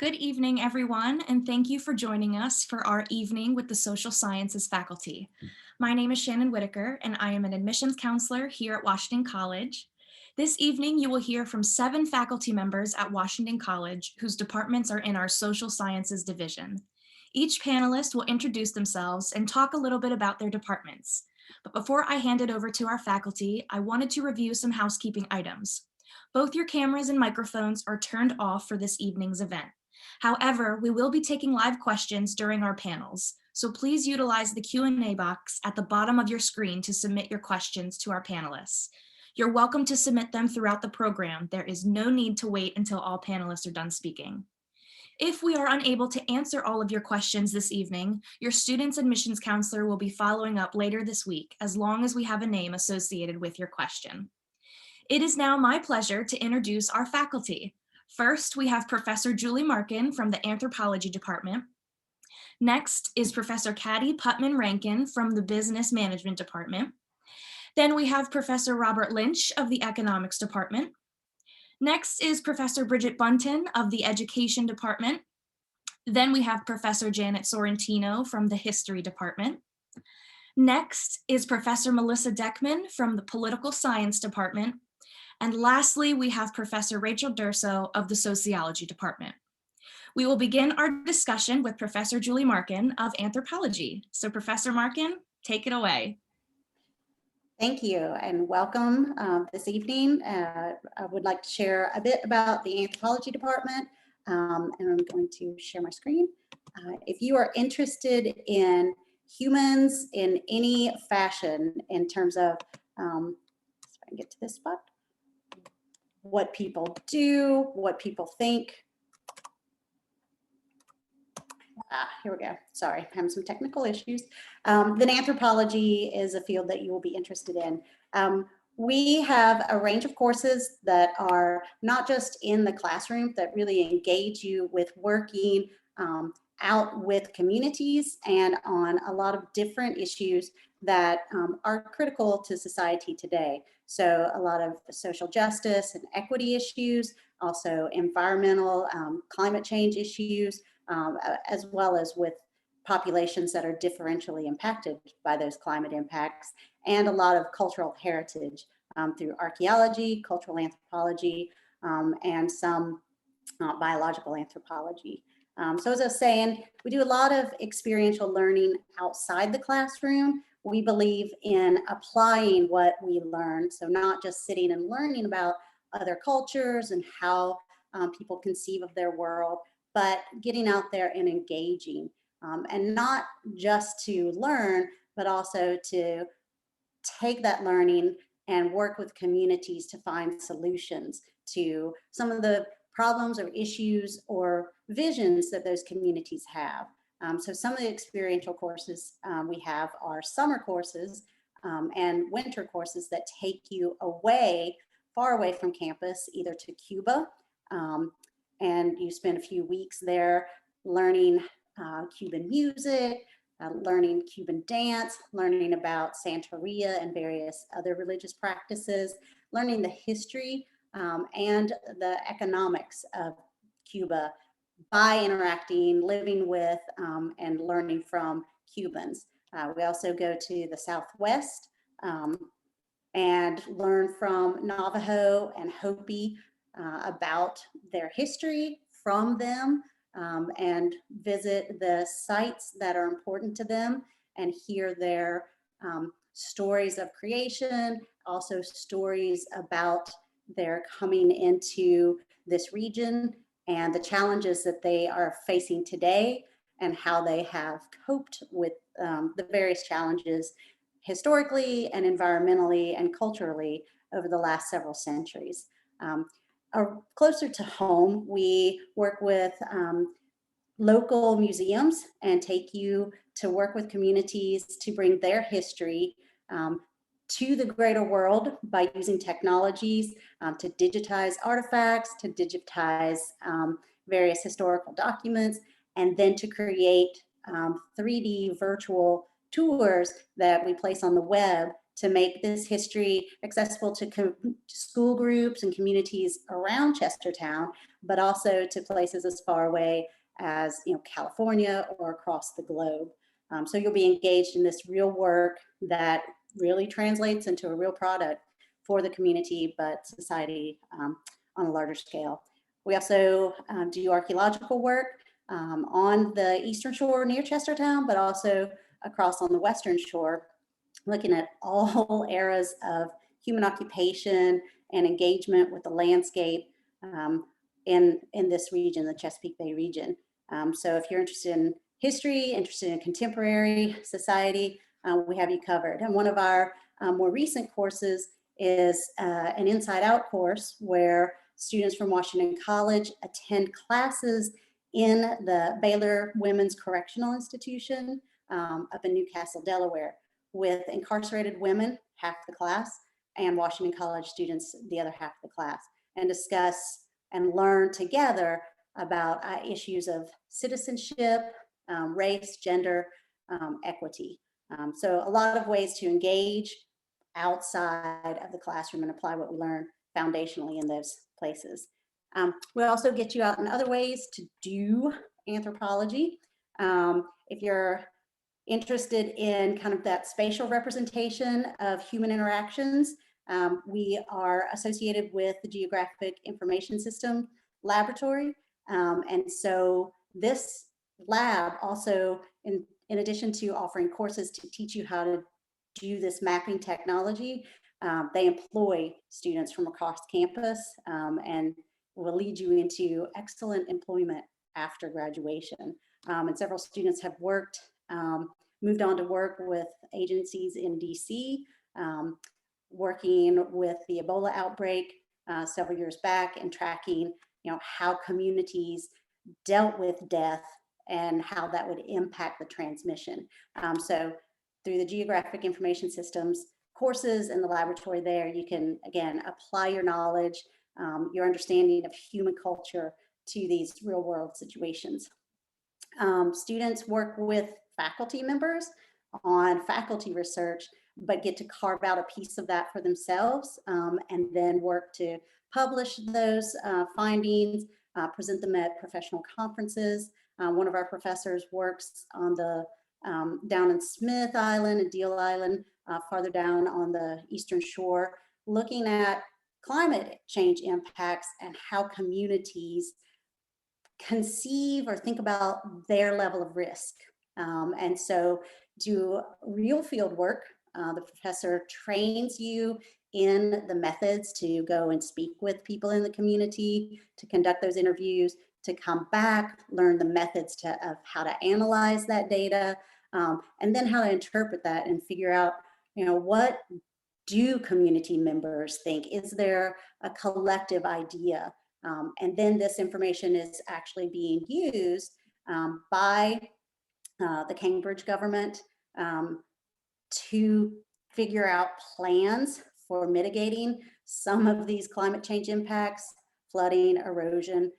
Good evening, everyone, and thank you for joining us for our evening with the Social Sciences faculty. My name is Shannon Whitaker, and I am an admissions counselor here at Washington College. This evening, you will hear from 7 faculty members at Washington College whose departments are in our Social Sciences division. Each panelist will introduce themselves and talk a little bit about their departments. But before I hand it over to our faculty, I wanted to review some housekeeping items. Both your cameras and microphones are turned off for this evening's event. However, we will be taking live questions during our panels, so please utilize the Q&A box at the bottom of your screen to submit your questions to our panelists. You're welcome to submit them throughout the program. There is no need to wait until all panelists are done speaking. If we are unable to answer all of your questions this evening, your student's admissions counselor will be following up later this week, as long as we have a name associated with your question. It is now my pleasure to introduce our faculty. First, we have Professor Julie Markin from the Anthropology Department. Next is Professor Caddy Putman-Rankin from the Business Management Department. Then we have Professor Robert Lynch of the Economics Department. Next is Professor Bridget Bunton of the Education Department. Then we have Professor Janet Sorrentino from the History Department. Next is Professor Melissa Deckman from the Political Science Department. And lastly, we have Professor Rachel Durso of the Sociology Department. We will begin our discussion with Professor Julie Markin of Anthropology. So Professor Markin, take it away. Thank you and welcome this evening. I would like to share a bit about the Anthropology Department, and I'm going to share my screen. If you are interested in humans in any fashion in terms of, if I can get to this spot, what people do, what people think. Here we go. Sorry, I'm having some technical issues. Then anthropology is a field that you will be interested in. We have a range of courses that are not just in the classroom, that really engage you with working out with communities and on a lot of different issues that are critical to society today. So a lot of social justice and equity issues, also environmental, climate change issues, as well as with populations that are differentially impacted by those climate impacts, and a lot of cultural heritage through archaeology, cultural anthropology, and some biological anthropology. So as I was saying, we do a lot of experiential learning outside the classroom. We believe in applying what we learn, so not just sitting and learning about other cultures and how people conceive of their world, but getting out there and engaging, and not just to learn, but also to take that learning and work with communities to find solutions to some of the problems or issues or visions that those communities have. So some of the experiential courses we have are summer courses and winter courses that take you away, far away from campus, either to Cuba, and you spend a few weeks there learning Cuban music, learning Cuban dance, learning about Santeria and various other religious practices, learning the history and the economics of Cuba by interacting, living with, and learning from Cubans. We also go to the Southwest and learn from Navajo and Hopi about their history from them, and visit the sites that are important to them and hear their stories of creation, also stories about their coming into this region and the challenges that they are facing today and how they have coped with the various challenges historically and environmentally and culturally over the last several centuries. Closer to home, we work with local museums and take you to work with communities to bring their history to the greater world by using technologies to digitize artifacts, to digitize various historical documents, and then to create 3D virtual tours that we place on the web to make this history accessible to school groups and communities around Chestertown, but also to places as far away as California or across the globe. So you'll be engaged in this real work that really translates into a real product for the community, but society on a larger scale. We also do archaeological work on the eastern shore near Chestertown, but also across on the western shore, looking at all eras of human occupation and engagement with the landscape in this region, the Chesapeake Bay region. So if you're interested in history, interested in contemporary society, we have you covered. And one of our more recent courses is an Inside Out course where students from Washington College attend classes in the Baylor Women's Correctional Institution up in Newcastle, Delaware, with incarcerated women, half the class, and Washington College students, the other half of the class, and discuss and learn together about issues of citizenship, race, gender, equity. So a lot of ways to engage outside of the classroom and apply what we learn foundationally in those places. We also get you out in other ways to do anthropology. If you're interested in kind of that spatial representation of human interactions, we are associated with the Geographic Information System Laboratory. And so this lab also, in addition to offering courses to teach you how to do this mapping technology, they employ students from across campus and will lead you into excellent employment after graduation. And several students have moved on to work with agencies in DC, working with the Ebola outbreak several years back and tracking how communities dealt with death and how that would impact the transmission. So through the Geographic Information Systems courses in the laboratory there, you can, again, apply your knowledge, your understanding of human culture to these real world situations. Students work with faculty members on faculty research, but get to carve out a piece of that for themselves and then work to publish those findings, present them at professional conferences. One of our professors works on the down in Smith Island and Deal Island, farther down on the eastern shore, looking at climate change impacts and how communities conceive or think about their level of risk. And so do real field work. The professor trains you in the methods to go and speak with people in the community, to conduct those interviews, to come back, learn the methods of how to analyze that data, and then how to interpret that and figure out, what do community members think? Is there a collective idea? And then this information is actually being used by the Cambridge government to figure out plans for mitigating some of these climate change impacts, flooding, erosion,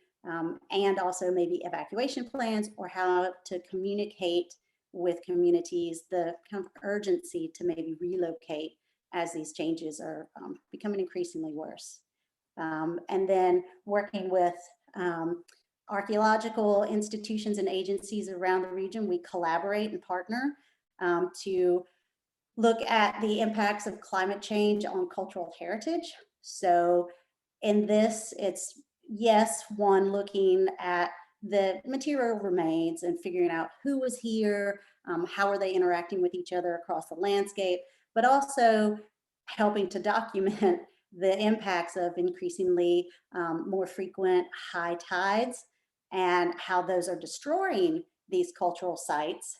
and also maybe evacuation plans, or how to communicate with communities the kind of urgency to maybe relocate as these changes are becoming increasingly worse. And then working with archaeological institutions and agencies around the region, we collaborate and partner to look at the impacts of climate change on cultural heritage. So in this, it's, yes, one, looking at the material remains and figuring out who was here, how are they interacting with each other across the landscape, but also helping to document the impacts of increasingly more frequent high tides and how those are destroying these cultural sites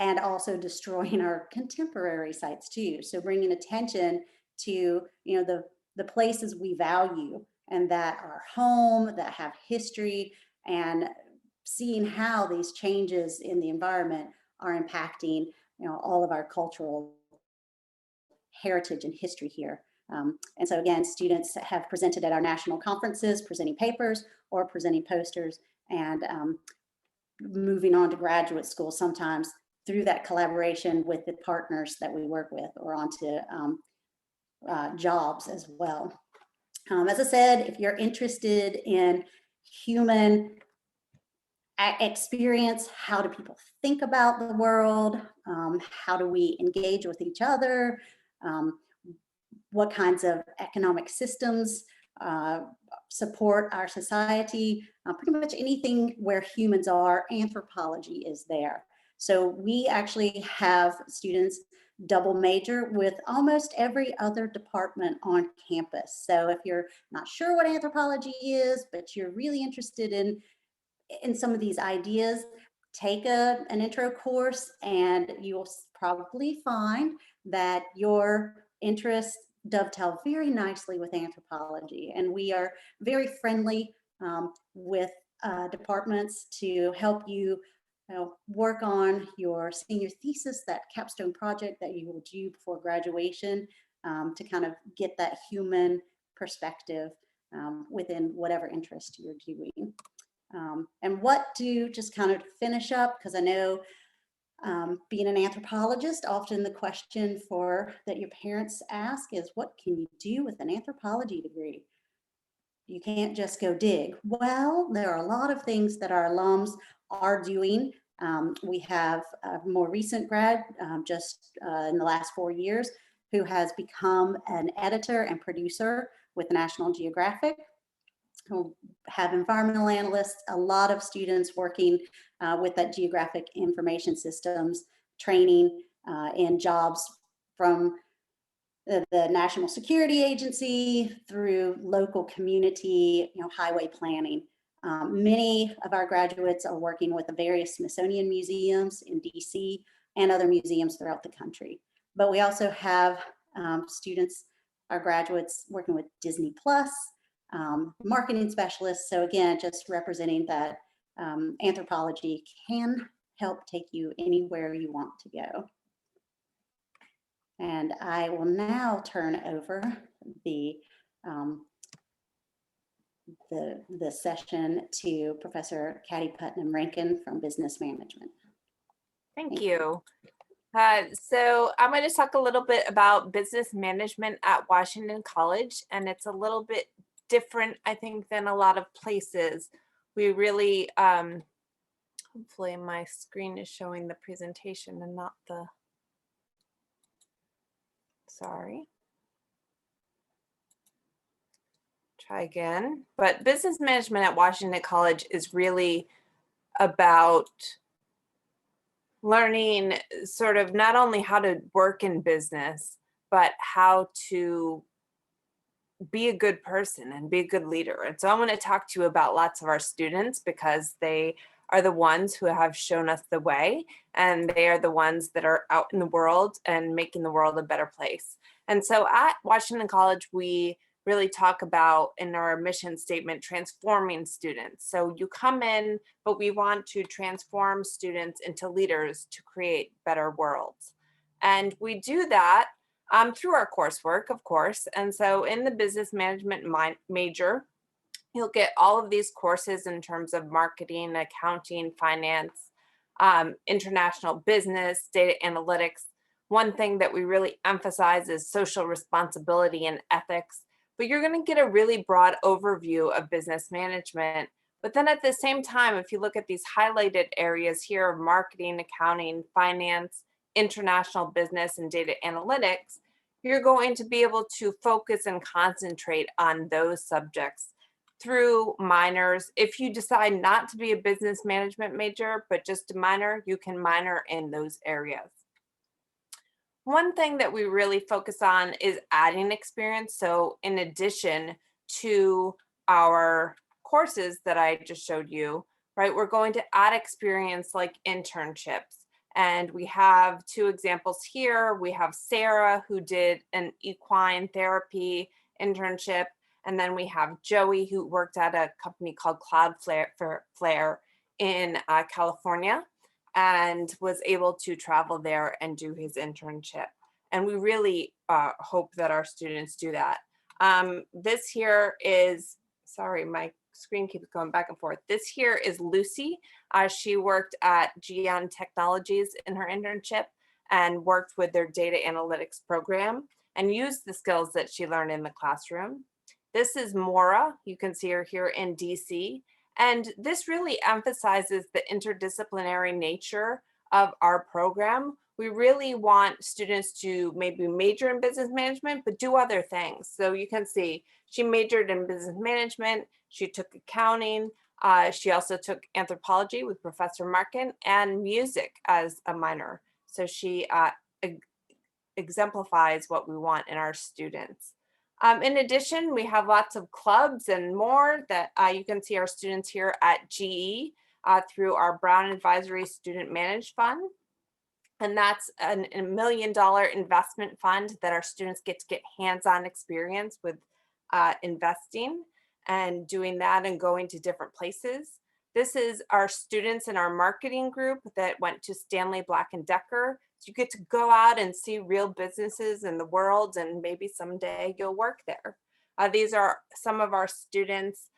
and also destroying our contemporary sites too. So bringing attention to the places we value and that are home, that have history, and seeing how these changes in the environment are impacting all of our cultural heritage and history here. And so again, students have presented at our national conferences, presenting papers or presenting posters, and moving on to graduate school sometimes through that collaboration with the partners that we work with or onto jobs as well. As I said, if you're interested in human experience, how do people think about the world, how do we engage with each other, what kinds of economic systems support our society, pretty much anything where humans are, anthropology is there. So we actually have students double major with almost every other department on campus. So if you're not sure what anthropology is, but you're really interested in some of these ideas, take an intro course and you'll probably find that your interests dovetail very nicely with anthropology. And we are very friendly with departments to help you work on your senior thesis, that capstone project that you will do before graduation, to kind of get that human perspective within whatever interest you're doing. And what to just kind of finish up, because I know being an anthropologist, often the question that your parents ask is, what can you do with an anthropology degree? You can't just go dig. Well, there are a lot of things that our alums are doing. We have a more recent grad, just in the last 4 years, who has become an editor and producer with National Geographic. Who have environmental analysts, a lot of students working with that geographic information systems training in jobs from the National Security Agency through local community, highway planning. Many of our graduates are working with the various Smithsonian museums in DC and other museums throughout the country. But we also have students, our graduates, working with Disney Plus, marketing specialists. So again, just representing that anthropology can help take you anywhere you want to go. And I will now turn over the session to Professor Katie Putnam Rankin from Business Management. Thank you. So I'm going to talk a little bit about business management at Washington College, and it's a little bit different, I think, than a lot of places. We really, hopefully my screen is showing the presentation and not the, sorry. Try again. But business management at Washington College is really about learning sort of not only how to work in business, but how to be a good person and be a good leader. And so I'm going to talk to you about lots of our students because they are the ones who have shown us the way, and they are the ones that are out in the world and making the world a better place. And so at Washington College, we really talk about, in our mission statement, transforming students. So you come in, but we want to transform students into leaders to create better worlds. And we do that through our coursework, of course. And so in the business management major, you'll get all of these courses in terms of marketing, accounting, finance, international business, data analytics. One thing that we really emphasize is social responsibility and ethics. But you're going to get a really broad overview of business management. But then at the same time, if you look at these highlighted areas here of marketing, accounting, finance, international business, and data analytics, you're going to be able to focus and concentrate on those subjects through minors. If you decide not to be a business management major, but just a minor, you can minor in those areas. One thing that we really focus on is adding experience. So in addition to our courses that I just showed you, right, we're going to add experience like internships. And we have 2 examples here. We have Sarah, who did an equine therapy internship. And then we have Joey, who worked at a company called Cloudflare in California, and was able to travel there and do his internship. And we really hope that our students do that. This here is, sorry, my screen keeps going back and forth. This here is Lucy. She worked at GN Technologies in her internship and worked with their data analytics program and used the skills that she learned in the classroom. This is Maura. You can see her here in DC. And this really emphasizes the interdisciplinary nature of our program. We really want students to maybe major in business management, but do other things. So you can see she majored in business management. She took accounting. She also took anthropology with Professor Markin and music as a minor. So she exemplifies what we want in our students. In addition, we have lots of clubs and more that you can see our students here at GE through our Brown Advisory Student Managed Fund. And that's a $1 million investment fund that our students get to get hands-on experience with investing and doing that and going to different places. This is our students in our marketing group that went to Stanley Black & Decker. So you get to go out and see real businesses in the world, and maybe someday you'll work there. These are some of our students.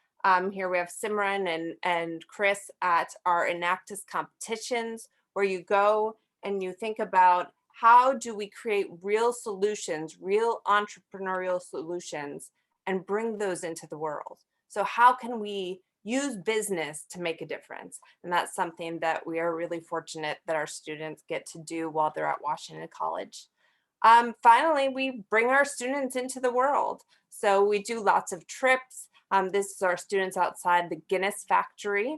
Here we have Simran and Chris at our Enactus competitions, where you go and you think about how do we create real solutions, real entrepreneurial solutions, and bring those into the world. So how can we use business to make a difference? And that's something that we are really fortunate that our students get to do while they're at Washington College. Finally, we bring our students into the world. So we do lots of trips. This is our students outside the Guinness factory.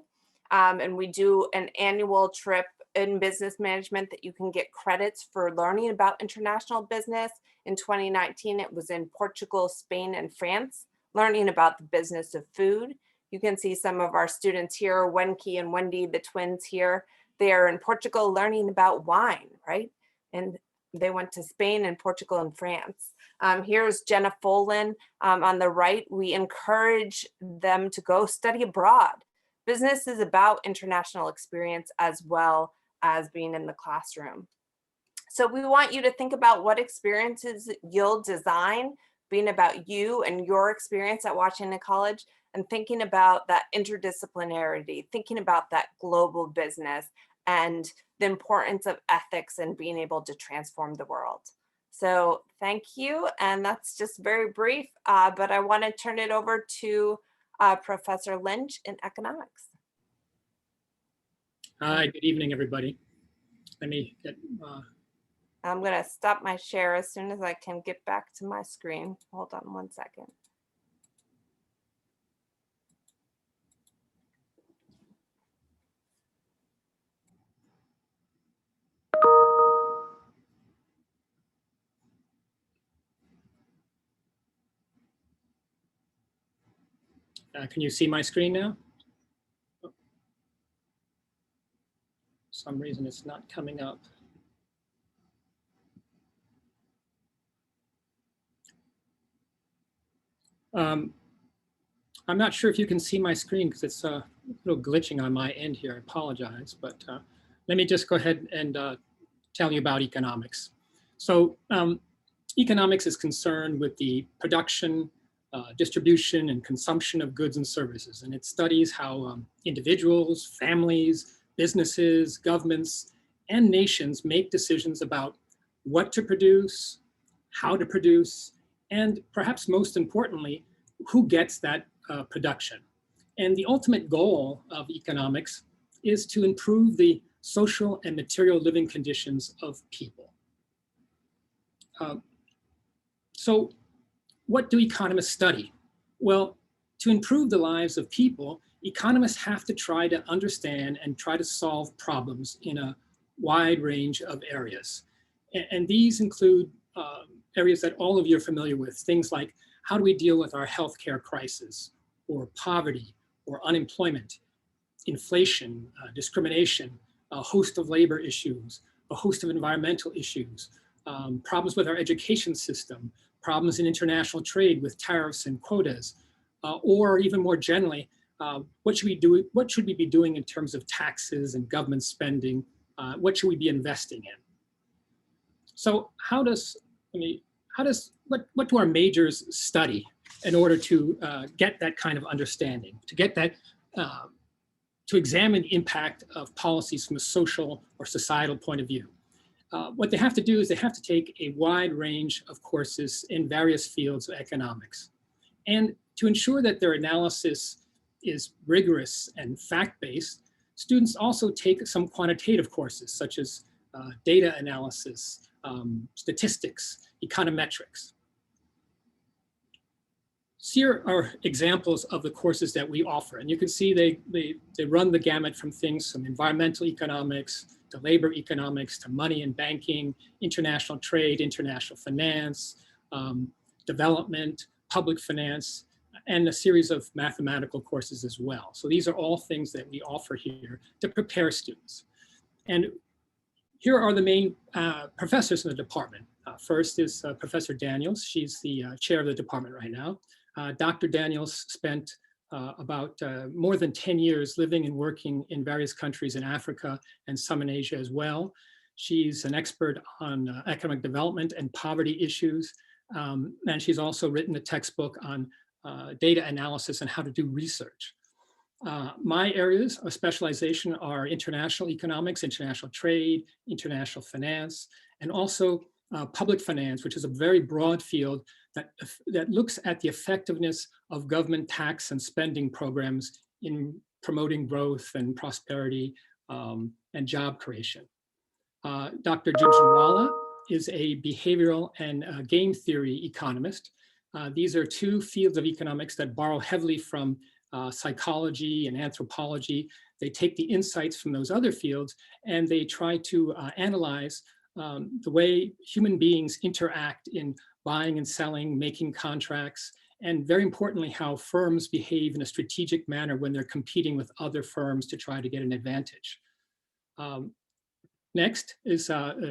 And we do an annual trip in business management that you can get credits for learning about international business. In 2019, it was in Portugal, Spain, and France, learning about the business of food. You can see some of our students here, Wenki and Wendy, the twins here. They are in Portugal learning about wine, right? And they went to Spain and Portugal and France. Here's Jenna Folan on the right. We encourage them to go study abroad. Business is about international experience as well as being in the classroom. So we want you to think about what experiences you'll design, being about you and your experience at Washington College, and thinking about that interdisciplinarity, thinking about that global business and the importance of ethics and being able to transform the world. So thank you. And that's just very brief, but I want to turn it over to Professor Lynch in economics. Hi, good evening, everybody. Let me get. I'm going to stop my share as soon as I can get back to my screen. Hold on one second. Can you see my screen now? For some reason, it's not coming up. I'm not sure if you can see my screen because it's a little glitching on my end here. I apologize, but let me just go ahead and tell you about economics. So economics is concerned with the production, distribution, and consumption of goods and services. And it studies how individuals, families, businesses, governments, and nations make decisions about what to produce, how to produce, and perhaps most importantly, who gets that production. And the ultimate goal of economics is to improve the social and material living conditions of people. So what do economists study? Well, to improve the lives of people, economists have to try to understand and try to solve problems in a wide range of areas. And these include areas that all of you are familiar with, things like how do we deal with our healthcare crisis, or poverty, or unemployment, inflation, discrimination, a host of labor issues, a host of environmental issues, problems with our education system, problems in international trade with tariffs and quotas, or even more generally, what should we be doing in terms of taxes and government spending? What should we be investing in? So what do our majors study? in order to get that kind of understanding, to get that, to examine the impact of policies from a social or societal point of view. What they have to do is they have to take a wide range of courses in various fields of economics. And to ensure that their analysis is rigorous and fact-based, students also take some quantitative courses such as data analysis, statistics, econometrics. Here are examples of the courses that we offer. And you can see they run the gamut from things from environmental economics to labor economics to money and banking, international trade, international finance, development, public finance, and a series of mathematical courses as well. So these are all things that we offer here to prepare students. And here are the main professors in the department. First is Professor Daniels. She's the chair of the department right now. Dr. Daniels spent about more than 10 years living and working in various countries in Africa and some in Asia as well. She's an expert on economic development and poverty issues. And she's also written a textbook on data analysis and how to do research. My areas of specialization are international economics, international trade, international finance, and also public finance, which is a very broad field that looks at the effectiveness of government tax and spending programs in promoting growth and prosperity and job creation. Dr. Jhunjhunwala is a behavioral and game theory economist. These are two fields of economics that borrow heavily from psychology and anthropology. They take the insights from those other fields and they try to analyze the way human beings interact in buying and selling, making contracts, and very importantly, how firms behave in a strategic manner when they're competing with other firms to try to get an advantage. Next is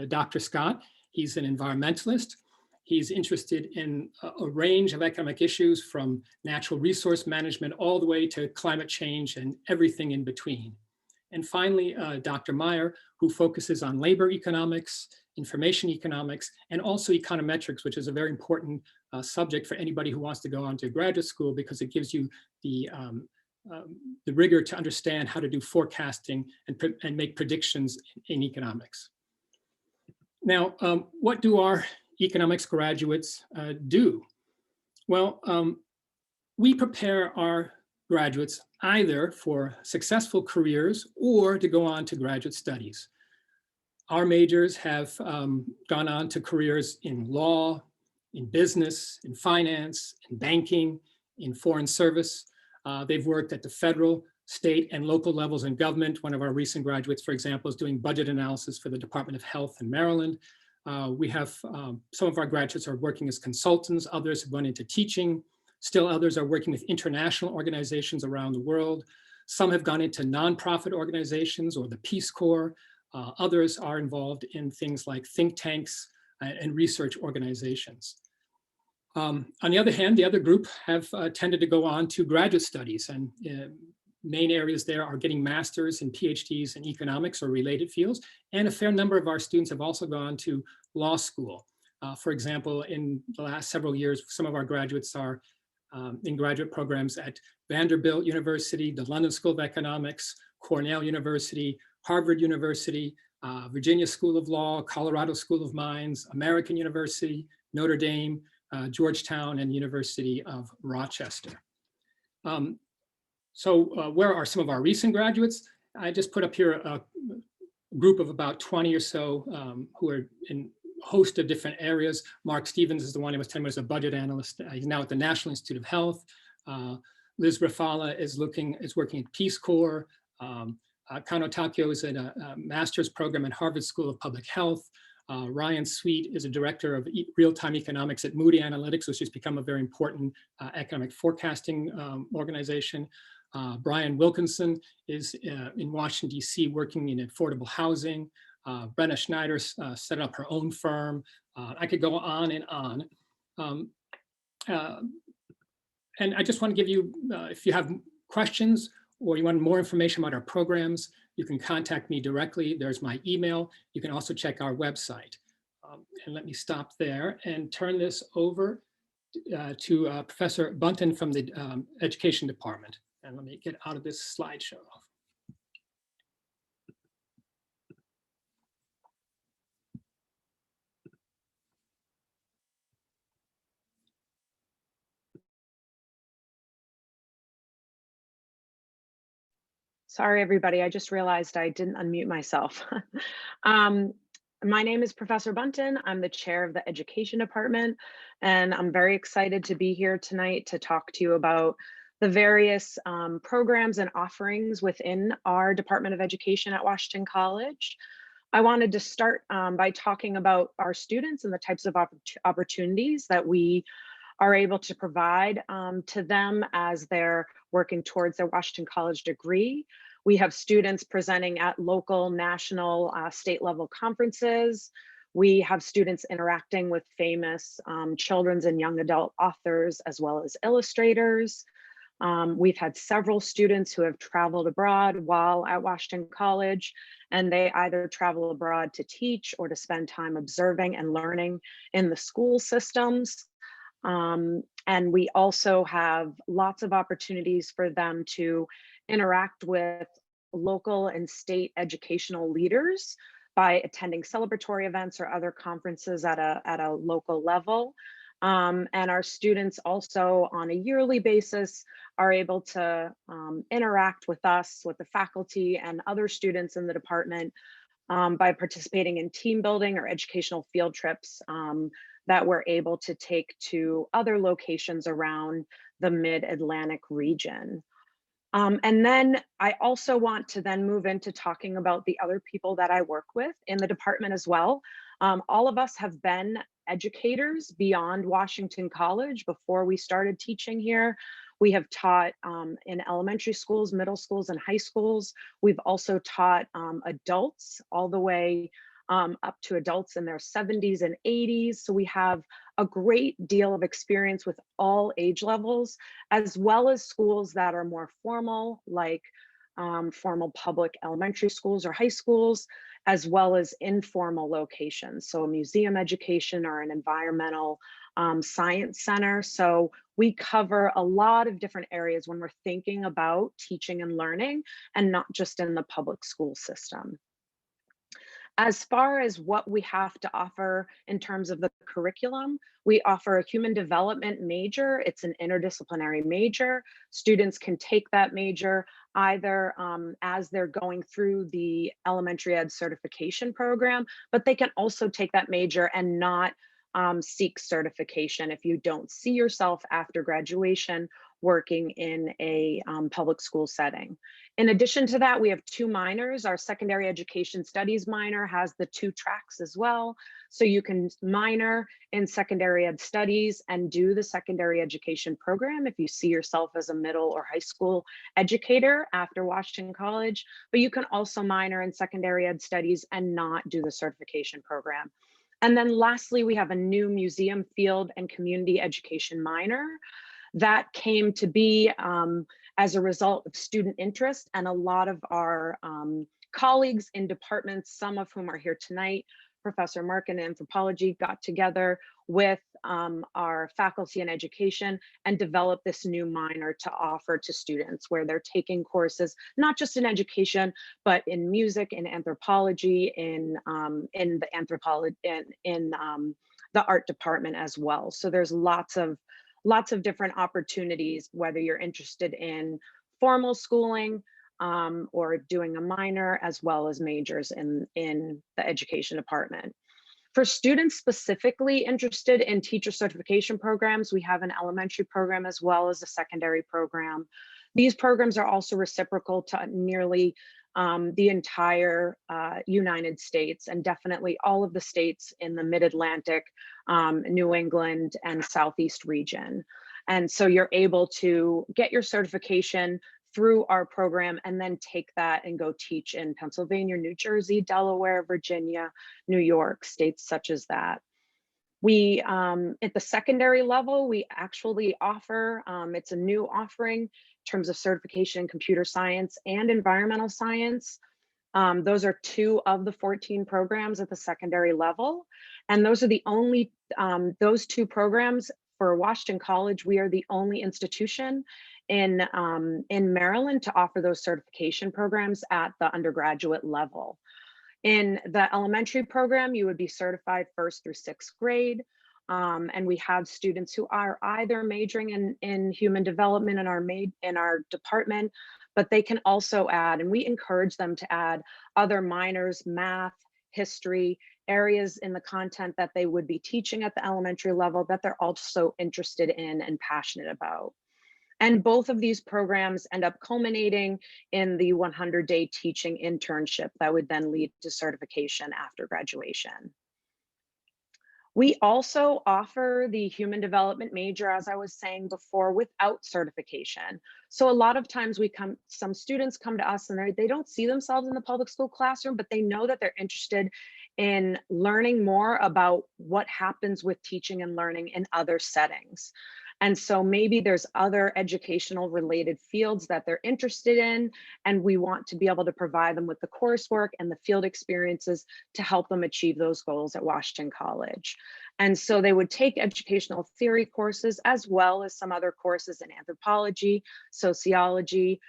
Dr. Scott. He's an environmentalist. He's interested in a range of economic issues from natural resource management all the way to climate change and everything in between. And finally, Dr. Meyer, who focuses on labor economics, information economics, and also econometrics, which is a very important subject for anybody who wants to go on to graduate school because it gives you the rigor to understand how to do forecasting and make predictions in economics. Now, what do our economics graduates do? Well, we prepare our graduates either for successful careers or to go on to graduate studies. Our majors have gone on to careers in law, in business, in finance, in banking, in foreign service. They've worked at the federal, state, and local levels in government. One of our recent graduates, for example, is doing budget analysis for the Department of Health in Maryland. We have some of our graduates are working as consultants, others have gone into teaching, still others are working with international organizations around the world. Some have gone into nonprofit organizations or the Peace Corps. Others are involved in things like think tanks and research organizations. On the other hand, the other group have tended to go on to graduate studies, and main areas there are getting masters and PhDs in economics or related fields. And a fair number of our students have also gone to law school. For example, in the last several years, some of our graduates are in graduate programs at Vanderbilt University, the London School of Economics, Cornell University, Harvard University, Virginia School of Law, Colorado School of Mines, American University, Notre Dame, Georgetown, and University of Rochester. So where are some of our recent graduates? I just put up here a group of about 20 or so who are in a host of different areas. Mark Stevens is the one who was 10 years a budget analyst. He's now at the National Institute of Health. Liz Rafala is working at Peace Corps. Kano Takio is in a master's program at Harvard School of Public Health. Ryan Sweet is a director of real-time economics at Moody Analytics, which has become a very important economic forecasting organization. Brian Wilkinson is in Washington, D.C., working in affordable housing. Brenna Schneider set up her own firm. I could go on and on. And I just want to give you, if you have questions or you want more information about our programs, you can contact me directly. There's my email. You can also check our website. And let me stop there and turn this over to Professor Bunton from the Education Department. And let me get out of this slideshow. Sorry, everybody. I just realized I didn't unmute myself. My name is Professor Bunton. I'm the chair of the Education Department, and I'm very excited to be here tonight to talk to you about the various programs and offerings within our Department of Education at Washington College. I wanted to start by talking about our students and the types of opportunities that we are able to provide to them as they're working towards their Washington College degree. We have students presenting at local, national, state level conferences. We have students interacting with famous children's and young adult authors, as well as illustrators. We've had several students who have traveled abroad while at Washington College, and they either travel abroad to teach or to spend time observing and learning in the school systems. And we also have lots of opportunities for them to interact with local and state educational leaders by attending celebratory events or other conferences at a local level. And our students also on a yearly basis are able to interact with us, with the faculty and other students in the department by participating in team building or educational field trips that we're able to take to other locations around the Mid-Atlantic region. And then I also want to then move into talking about the other people that I work with in the department as well. All of us have been educators beyond Washington College before we started teaching here. We have taught in elementary schools, middle schools, and high schools. We've also taught adults all the way up to adults in their 70s and 80s. So we have a great deal of experience with all age levels, as well as schools that are more formal, like formal public elementary schools or high schools, as well as informal locations. So a museum education or an environmental science center. So we cover a lot of different areas when we're thinking about teaching and learning, and not just in the public school system. As far as what we have to offer in terms of the curriculum, we offer a human development major. It's an interdisciplinary major. Students can take that major either as they're going through the elementary ed certification program, but they can also take that major and not seek certification if you don't see yourself after graduation working in a public school setting. In addition to that, we have 2 minors. Our secondary education studies minor has the 2 tracks as well. So you can minor in secondary ed studies and do the secondary education program if you see yourself as a middle or high school educator after Washington College, but you can also minor in secondary ed studies and not do the certification program. And then lastly, we have a new museum field and community education minor that came to be as a result of student interest, and a lot of our colleagues in departments, some of whom are here tonight, Professor Mark in anthropology, got together with our faculty in education and developed this new minor to offer to students, where they're taking courses, not just in education, but in music, in anthropology, in the anthropology, in the art department as well. So there's lots of different opportunities, whether you're interested in formal schooling or doing a minor, as well as majors in the education department. For students specifically interested in teacher certification programs, we have an elementary program as well as a secondary program. These programs are also reciprocal to nearly the entire United States, and definitely all of the states in the Mid-Atlantic, New England, and Southeast region. And so you're able to get your certification through our program and then take that and go teach in Pennsylvania, New Jersey, Delaware, Virginia, New York, states such as that. We, at the secondary level, we actually offer, it's a new offering in terms of certification in computer science and environmental science. Those are 2 of the 14 programs at the secondary level. And those are the only, those 2 programs for Washington College, we are the only institution in Maryland to offer those certification programs at the undergraduate level. In the elementary program, you would be certified 1st through 6th grade. And we have students who are either majoring in human development in our department, but they can also add, and we encourage them to add other minors, math, history, areas in the content that they would be teaching at the elementary level that they're also interested in and passionate about. And both of these programs end up culminating in the 100-day teaching internship that would then lead to certification after graduation. We also offer the human development major, as I was saying before, without certification. So a lot of times some students come to us and they don't see themselves in the public school classroom, but they know that they're interested in learning more about what happens with teaching and learning in other settings. And so maybe there's other educational related fields that they're interested in, and we want to be able to provide them with the coursework and the field experiences to help them achieve those goals at Washington College. And so they would take educational theory courses as well as some other courses in anthropology, sociology,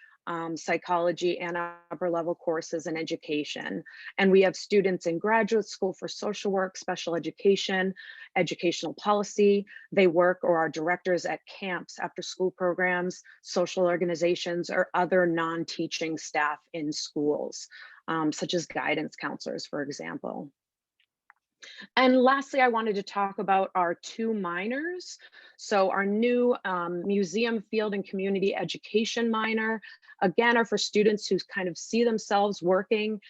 psychology, and upper level courses in education. And we have students in graduate school for social work, special education, educational policy. They work or are directors at camps, after school programs, social organizations, or other non-teaching staff in schools, such as guidance counselors, for example. And lastly, I wanted to talk about our 2 minors. So our new museum, field, and community education minor, again, are for students who kind of see themselves working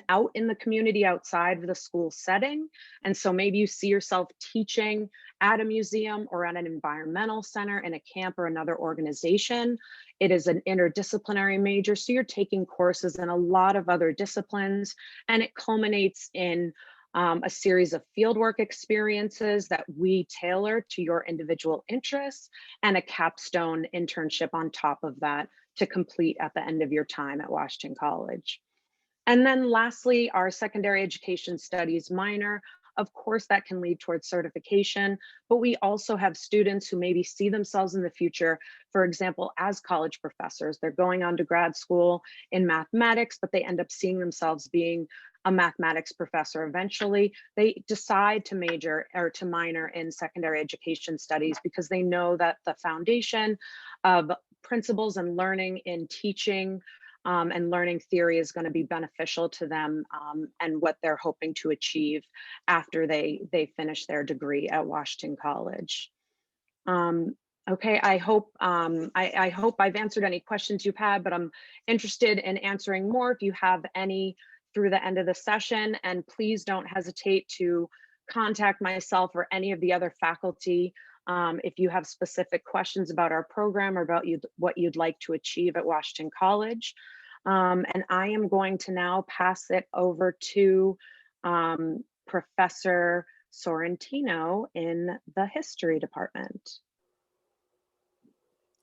out in the community outside of the school setting. And so maybe you see yourself teaching at a museum or at an environmental center in a camp or another organization. It is an interdisciplinary major, so you're taking courses in a lot of other disciplines, and it culminates in a series of fieldwork experiences that we tailor to your individual interests, and a capstone internship on top of that to complete at the end of your time at Washington College. And then lastly, our secondary education studies minor. Of course, that can lead towards certification, but we also have students who maybe see themselves in the future, for example, as college professors. They're going on to grad school in mathematics, but they end up seeing themselves being a mathematics professor eventually. They decide to major or to minor in secondary education studies because they know that the foundation of principles and learning in teaching and learning theory is going to be beneficial to them and what they're hoping to achieve after they finish their degree at Washington College. Okay, I hope I've answered any questions you've had, but I'm interested in answering more if you have any through the end of the session. And please don't hesitate to contact myself or any of the other faculty if you have specific questions about our program or about what you'd like to achieve at Washington College. And I am going to now pass it over to Professor Sorrentino in the history department.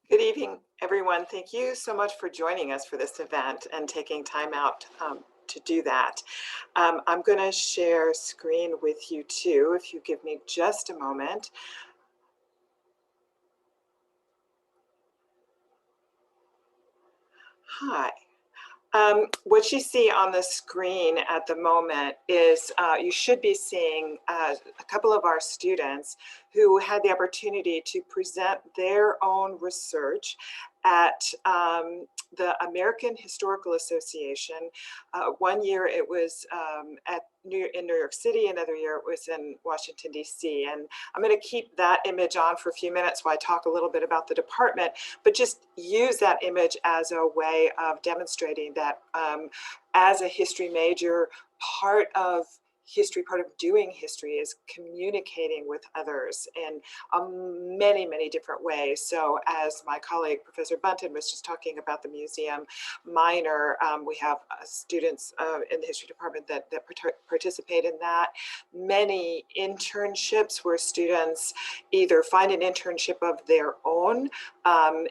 Good evening, everyone. Thank you so much for joining us for this event and taking time out to do that. I'm going to share screen with you too, if you give me just a moment. Hi. What you see on the screen at the moment is you should be seeing a couple of our students who had the opportunity to present their own research at the American Historical Association. One year it was in New York City, another year it was in Washington, D.C. And I'm going to keep that image on for a few minutes while I talk a little bit about the department, but just use that image as a way of demonstrating that as a history major, part of doing history is communicating with others in many, many different ways. So as my colleague, Professor Bunton, was just talking about the museum minor, we have students in the history department that participate in that. Many internships where students either find an internship of their own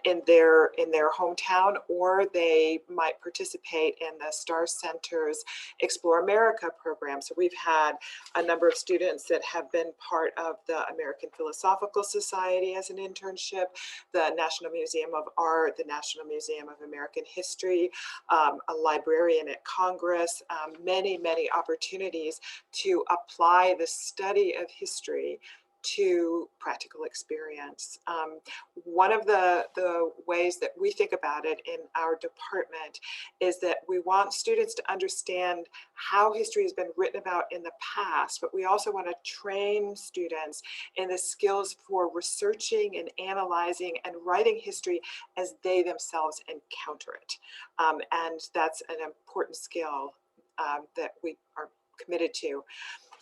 in their hometown, or they might participate in the Star Center's Explore America program. So we've had a number of students that have been part of the American Philosophical Society as an internship, the National Museum of Art, the National Museum of American History, a librarian at Congress, many, many opportunities to apply the study of history to practical experience. One of the ways that we think about it in our department is that we want students to understand how history has been written about in the past, but we also want to train students in the skills for researching and analyzing and writing history as they themselves encounter it. And that's an important skill that we are committed to.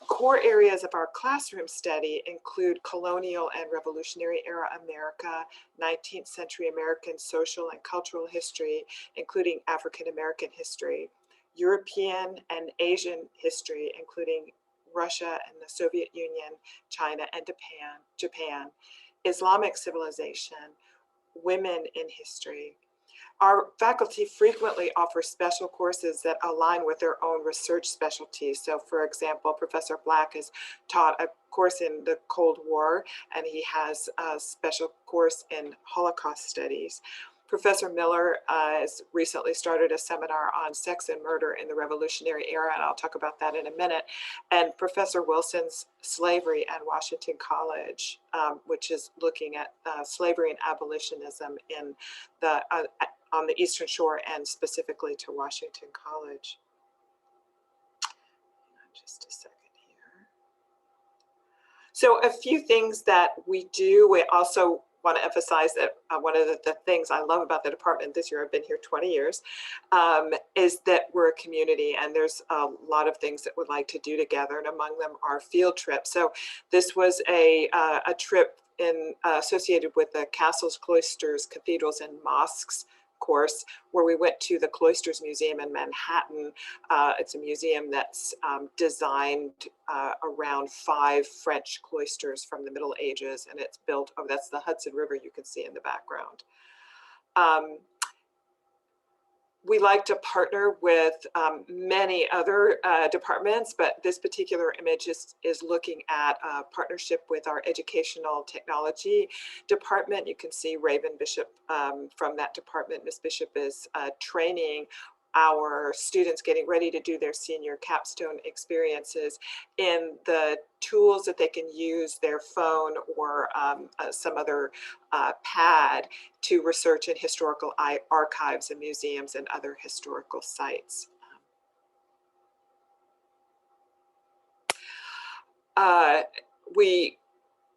Core areas of our classroom study include colonial and revolutionary era America, 19th century American social and cultural history, including African American history, European and Asian history, including Russia and the Soviet Union, China and Japan, Islamic civilization, women in history. Our faculty frequently offer special courses that align with their own research specialties. So for example, Professor Black has taught a course in the Cold War, and he has a special course in Holocaust studies. Professor Miller has recently started a seminar on sex and murder in the Revolutionary Era, and I'll talk about that in a minute. And Professor Wilson's Slavery at Washington College, which is looking at slavery and abolitionism in the on the Eastern Shore and specifically to Washington College. Just a second here. So a few things that we do. We also want to emphasize that one of the things I love about the department this year, I've been here 20 years, is that we're a community, and there's a lot of things that we'd like to do together, and among them are field trips. So this was a trip associated with the castles, cloisters, cathedrals, and mosques course, where we went to the Cloisters Museum in Manhattan. It's a museum that's designed around 5 French cloisters from the Middle Ages, and it's built, oh, that's the Hudson River you can see in the background. We like to partner with many other departments, but this particular image is looking at a partnership with our educational technology department. You can see Raven Bishop from that department. Ms. Bishop is training our students getting ready to do their senior capstone experiences in the tools that they can use, their phone or some other pad, to research in historical archives and museums and other historical sites. We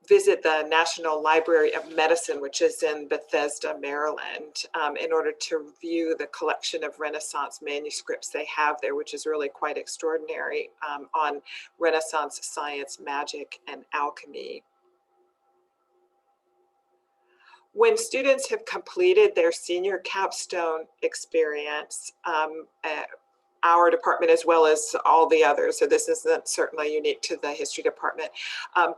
visit the National Library of Medicine, which is in Bethesda, Maryland, in order to view the collection of Renaissance manuscripts they have there, which is really quite extraordinary, on Renaissance science, magic, and alchemy. When students have completed their senior capstone experience, our department, as well as all the others, so this isn't certainly unique to the history department,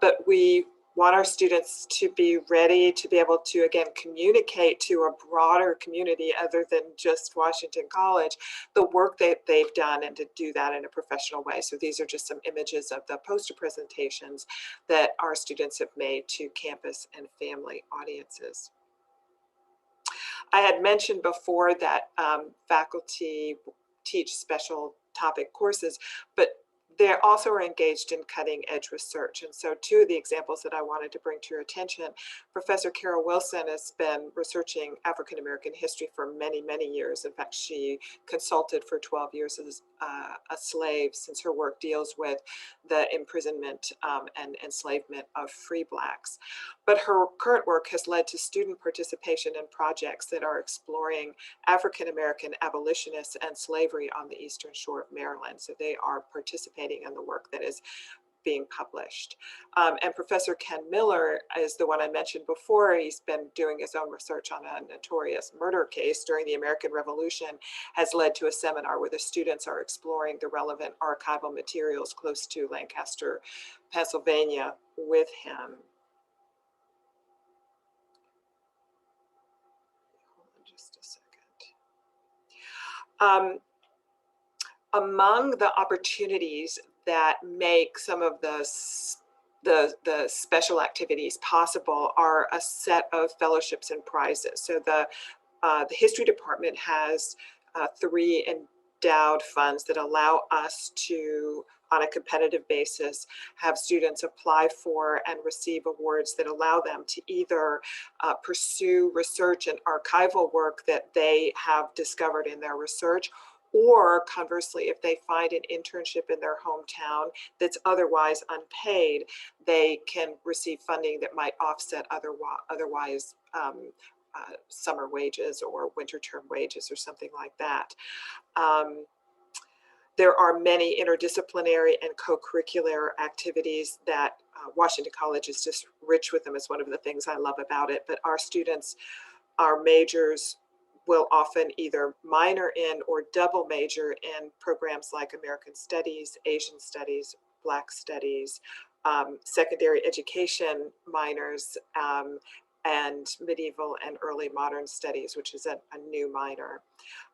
but we want our students to be ready to be able to, again, communicate to a broader community other than just Washington College, the work that they've done, and to do that in a professional way. So these are just some images of the poster presentations that our students have made to campus and family audiences. I had mentioned before that faculty teach special topic courses, but they also are engaged in cutting edge research. And so 2 of the examples that I wanted to bring to your attention, Professor Carol Wilson has been researching African American history for many, many years. In fact, she consulted for 12 years as a slave, since her work deals with the imprisonment and enslavement of free Blacks. But her current work has led to student participation in projects that are exploring African American abolitionists and slavery on the Eastern Shore of Maryland. So they are participating in the work that is being published. And Professor Ken Miller is the one I mentioned before. He's been doing his own research on a notorious murder case during the American Revolution, has led to a seminar where the students are exploring the relevant archival materials close to Lancaster, Pennsylvania with him. Hold on just a second. Among the opportunities that make some of the special activities possible are a set of fellowships and prizes. So the history department has 3 endowed funds that allow us to, on a competitive basis, have students apply for and receive awards that allow them to either pursue research and archival work that they have discovered in their research, or conversely, if they find an internship in their hometown that's otherwise unpaid, they can receive funding that might offset otherwise summer wages or winter term wages or something like that. There are many interdisciplinary and co-curricular activities that Washington College is just rich with them. It's one of the things I love about it. But our students, our majors, will often either minor in or double major in programs like American Studies, Asian Studies, Black Studies, secondary education minors, and medieval and early modern studies, which is a new minor.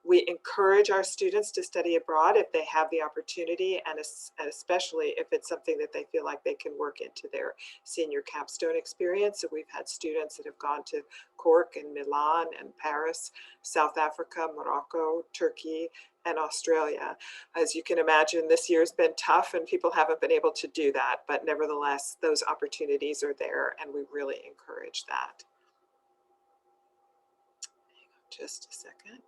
We encourage our students to study abroad if they have the opportunity, and especially if it's something that they feel like they can work into their senior capstone experience. So we've had students that have gone to Cork and Milan and Paris, South Africa, Morocco, Turkey, and Australia. As you can imagine, this year's been tough and people haven't been able to do that, but nevertheless, those opportunities are there and we really encourage that. Hang on just a second.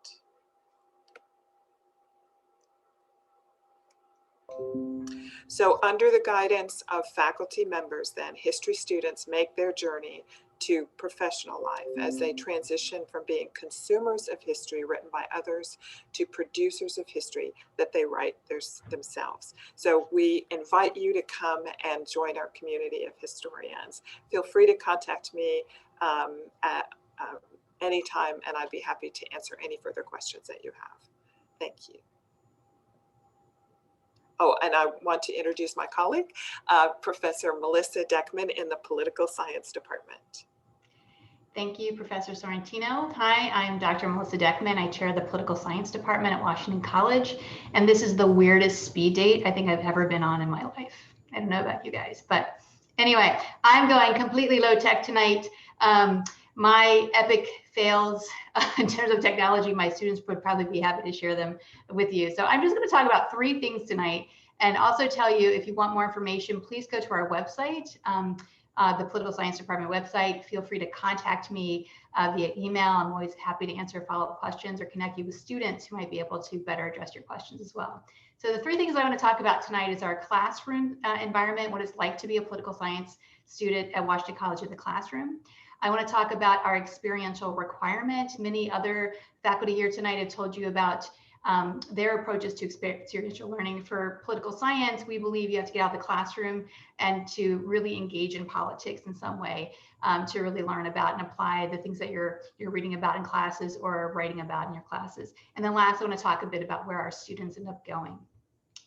So under the guidance of faculty members, then, history students make their journey to professional life as they transition from being consumers of history written by others to producers of history that they write themselves. So we invite you to come and join our community of historians. Feel free to contact me at any time, and I'd be happy to answer any further questions that you have. Thank you. Oh, and I want to introduce my colleague, Professor Melissa Deckman in the Political Science Department. Thank you, Professor Sorrentino. Hi, I'm Dr. Melissa Deckman. I chair the Political Science Department at Washington College, and this is the weirdest speed date I think I've ever been on in my life. I don't know about you guys, but anyway, I'm going completely low tech tonight. My epic fails in terms of technology, my students would probably be happy to share them with you. So I'm just going to talk about 3 things tonight, and also tell you, if you want more information, please go to our website, the Political Science Department website. Feel free to contact me via email. I'm always happy to answer follow-up questions or connect you with students who might be able to better address your questions as well. So the 3 things I want to talk about tonight is our classroom environment, what it's like to be a political science student at Washington College in the classroom. I want to talk about our experiential requirement. Many other faculty here tonight have told you about their approaches to experiential learning. For political science, we believe you have to get out of the classroom and to really engage in politics in some way, to really learn about and apply the things that you're reading about in classes or writing about in your classes. And then last, I want to talk a bit about where our students end up going.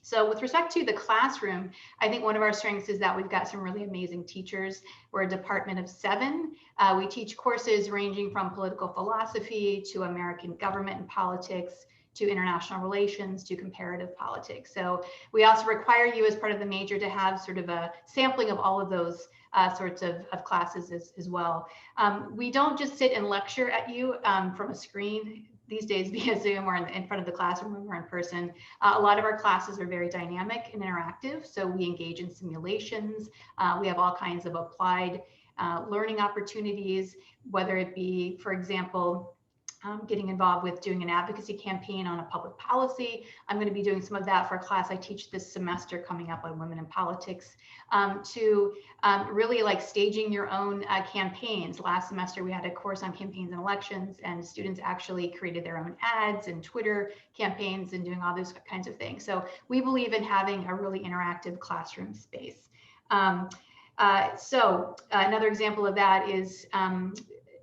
So with respect to the classroom, I think one of our strengths is that we've got some really amazing teachers. We're a department of 7. We teach courses ranging from political philosophy to American government and politics, to international relations, to comparative politics. So we also require you as part of the major to have sort of a sampling of all of those sorts of classes as well. We don't just sit and lecture at you from a screen these days via Zoom or in front of the classroom when we're in person. A lot of our classes are very dynamic and interactive. So we engage in simulations. We have all kinds of applied learning opportunities, whether it be, for example, getting involved with doing an advocacy campaign on a public policy. I'm going to be doing some of that for a class I teach this semester coming up on women in politics, to really like staging your own campaigns. Last semester, we had a course on campaigns and elections, and students actually created their own ads and Twitter campaigns and doing all those kinds of things. So we believe in having a really interactive classroom space. So another example of that is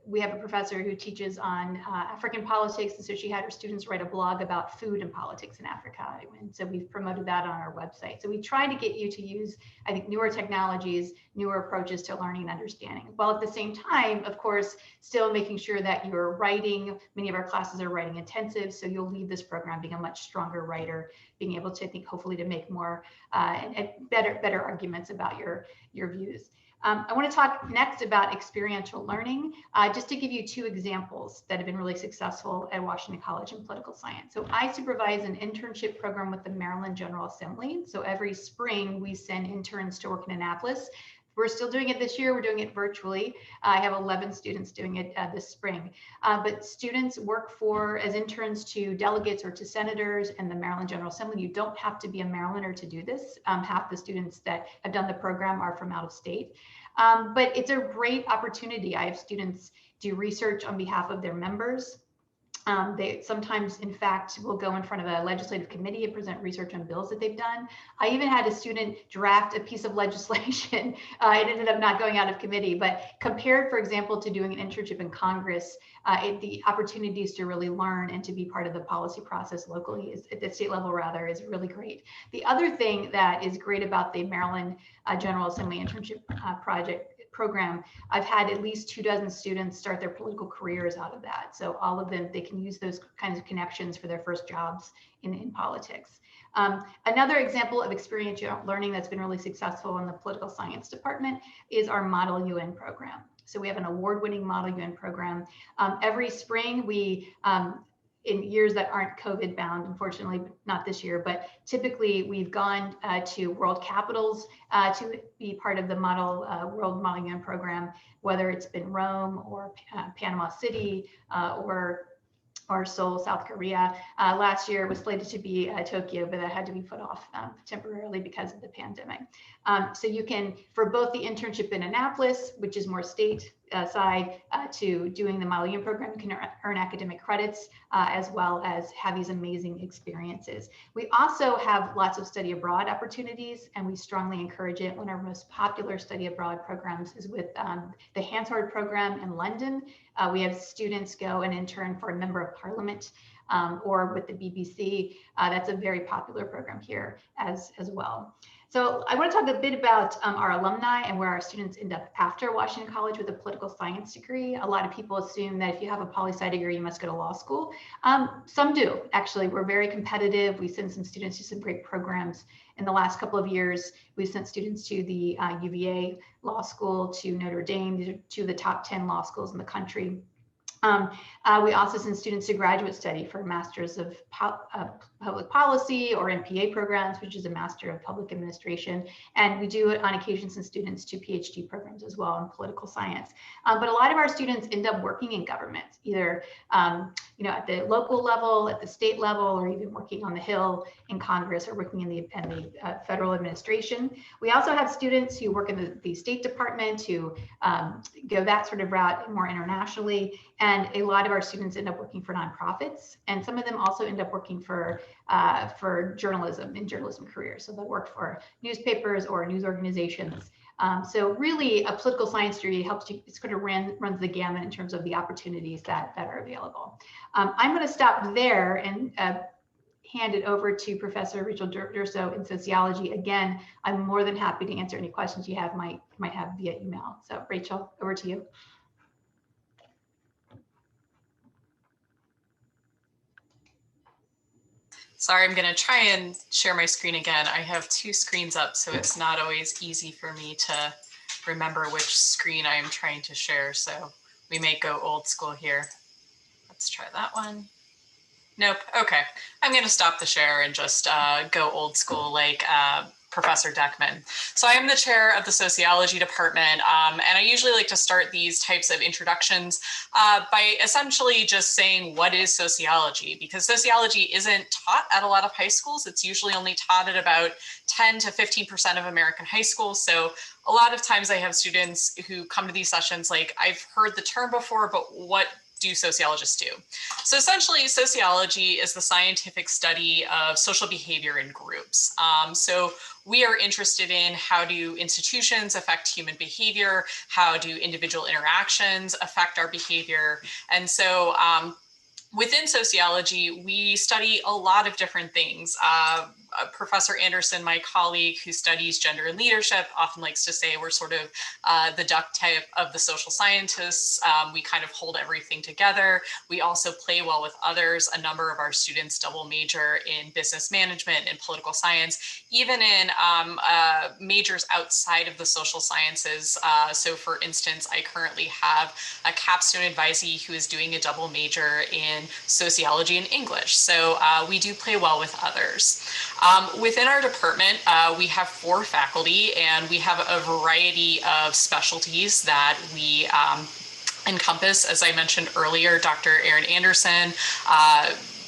we have a professor who teaches on African politics, and so she had her students write a blog about food and politics in Africa, and so we've promoted that on our website. So we try to get you to use, I think, newer technologies, newer approaches to learning and understanding, while at the same time, of course, still making sure that you're writing. Many of our classes are writing intensive, so you'll leave this program being a much stronger writer, being able to, I think, hopefully to make more and better arguments about your views. I want to talk next about experiential learning, just to give you two examples that have been really successful at Washington College in political science. So I supervise an internship program with the Maryland General Assembly. So every spring we send interns to work in Annapolis. We're still doing it this year. We're doing it virtually. I have 11 students doing it this spring. But students work as interns to delegates or to senators and the Maryland General Assembly. You don't have to be a Marylander to do this. Half the students that have done the program are from out of state. But it's a great opportunity. I have students do research on behalf of their members. They sometimes, in fact, will go in front of a legislative committee and present research on bills that they've done. I even had a student draft a piece of legislation. It ended up not going out of committee, but compared, for example, to doing an internship in Congress, the opportunities to really learn and to be part of the policy process locally, at the state level rather, is really great. The other thing that is great about the Maryland General Assembly internship program, I've had at least 24 students start their political careers out of that. So all of them, they can use those kinds of connections for their first jobs in politics. Another example of experiential learning that's been really successful in the political science department is our Model UN program. So we have an award-winning Model UN program. Every spring, we in years that aren't COVID bound, unfortunately, not this year, but typically we've gone to world capitals to be part of the World Model UN program, whether it's been Rome or Panama City or Seoul, South Korea. Last year was slated to be Tokyo, but that had to be put off temporarily because of the pandemic. So you can, for both the internship in Annapolis, which is more state side, to doing the Model UN program, you can earn academic credits as well as have these amazing experiences. We also have lots of study abroad opportunities, and we strongly encourage it. One of our most popular study abroad programs is with the Hansard program in London. We have students go and intern for a member of parliament or with the BBC. That's a very popular program here as well. So I want to talk a bit about our alumni and where our students end up after Washington College with a political science degree. A lot of people assume that if you have a poli-sci degree, you must go to law school. Some do, actually. We're very competitive. We send some students to some great programs. In the last couple of years, we've sent students to the UVA Law School, to Notre Dame. These are two of the top 10 law schools in the country. We also send students to graduate study for Masters of Public Policy or MPA programs, which is a Master of Public Administration. And we do on occasion send students to PhD programs as well in political science. But a lot of our students end up working in government, either at the local level, at the state level, or even working on the Hill in Congress or working in the federal administration. We also have students who work in the State Department, who go that sort of route more internationally. And a lot of our students end up working for nonprofits, and some of them also end up working for journalism in journalism careers. So they'll work for newspapers or news organizations. So really, a political science degree helps you. It sort of runs the gamut in terms of the opportunities that are available. I'm going to stop there and hand it over to Professor Rachel Durso in sociology. Again, I'm more than happy to answer any questions you might have via email. So Rachel, over to you. Sorry, I'm going to try and share my screen again. I have two screens up, so it's not always easy for me to remember which screen I am trying to share. So we may go old school here. Let's try that one. Nope. Okay. I'm going to stop the share and just go old school like Professor Deckman. So I am the chair of the sociology department, and I usually like to start these types of introductions by essentially just saying, what is sociology? Because sociology isn't taught at a lot of high schools. It's usually only taught at about 10 to 15% of American high schools. So a lot of times I have students who come to these sessions like, I've heard the term before, but what do sociologists do? So essentially, sociology is the scientific study of social behavior in groups. So we are interested in how do institutions affect human behavior, how do individual interactions affect our behavior. And so within sociology, we study a lot of different things. Professor Anderson, my colleague who studies gender and leadership, often likes to say we're sort of the duct tape of the social scientists. We kind of hold everything together. We also play well with others. A number of our students double major in business management and political science, even in majors outside of the social sciences. So for instance, I currently have a capstone advisee who is doing a double major in sociology and English. So we do play well with others. Within our department, we have 4 faculty, and we have a variety of specialties that we encompass. As I mentioned earlier, Dr. Erin Anderson,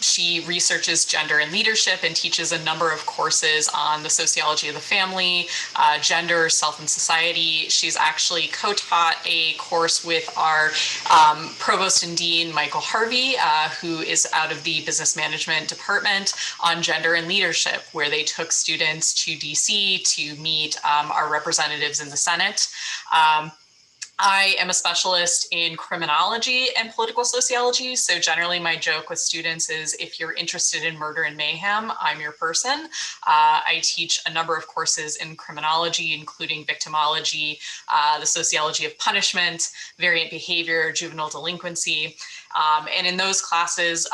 she researches gender and leadership and teaches a number of courses on the sociology of the family, gender, self, and society. She's actually co-taught a course with our provost and dean, Michael Harvey, who is out of the business management department, on gender and leadership, where they took students to DC to meet our representatives in the Senate. I am a specialist in criminology and political sociology. So generally my joke with students is if you're interested in murder and mayhem, I'm your person. I teach a number of courses in criminology, including victimology, the sociology of punishment, variant behavior, juvenile delinquency. And in those classes,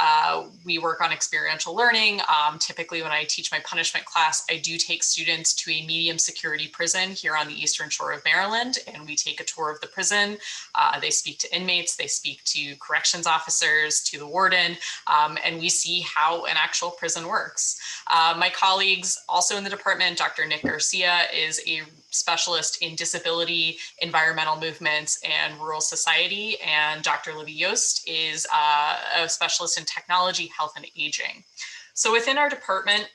we work on experiential learning. Typically when I teach my punishment class, I do take students to a medium security prison here on the Eastern Shore of Maryland, and we take a tour of the prison. They speak to inmates, they speak to corrections officers, to the warden, and we see how an actual prison works. My colleagues also in the department, Dr. Nick Garcia is a specialist in disability, environmental movements, and rural society. And Dr. Libby Yost is a specialist in technology, health, and aging. So within our department,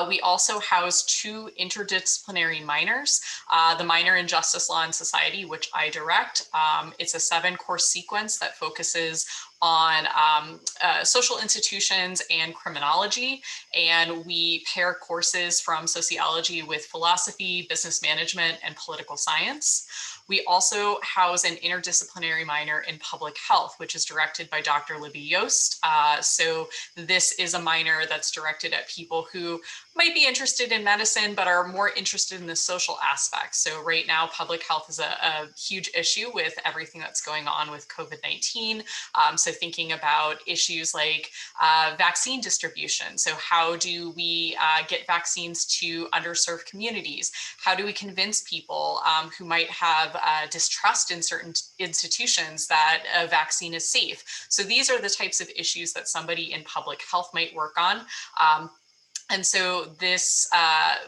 we also house 2 interdisciplinary minors, the minor in Justice, Law, and Society, which I direct. It's a 7-course sequence that focuses on social institutions and criminology, and we pair courses from sociology with philosophy, business management, and political science. We also house an interdisciplinary minor in public health, which is directed by Dr. Libby Yost. So this is a minor that's directed at people who might be interested in medicine, but are more interested in the social aspects. So right now, public health is a huge issue with everything that's going on with COVID-19. So thinking about issues like vaccine distribution. So how do we get vaccines to underserved communities? How do we convince people who might have distrust in certain institutions that a vaccine is safe? So these are the types of issues that somebody in public health might work on. And so this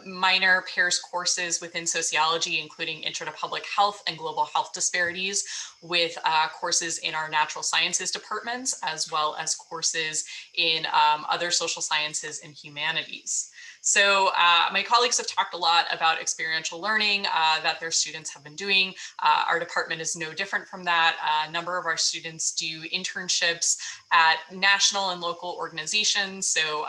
minor pairs courses within sociology, including Intro to Public Health and Global Health Disparities, with courses in our natural sciences departments, as well as courses in other social sciences and humanities. So my colleagues have talked a lot about experiential learning that their students have been doing. Our department is no different from that. A number of our students do internships at national and local organizations. So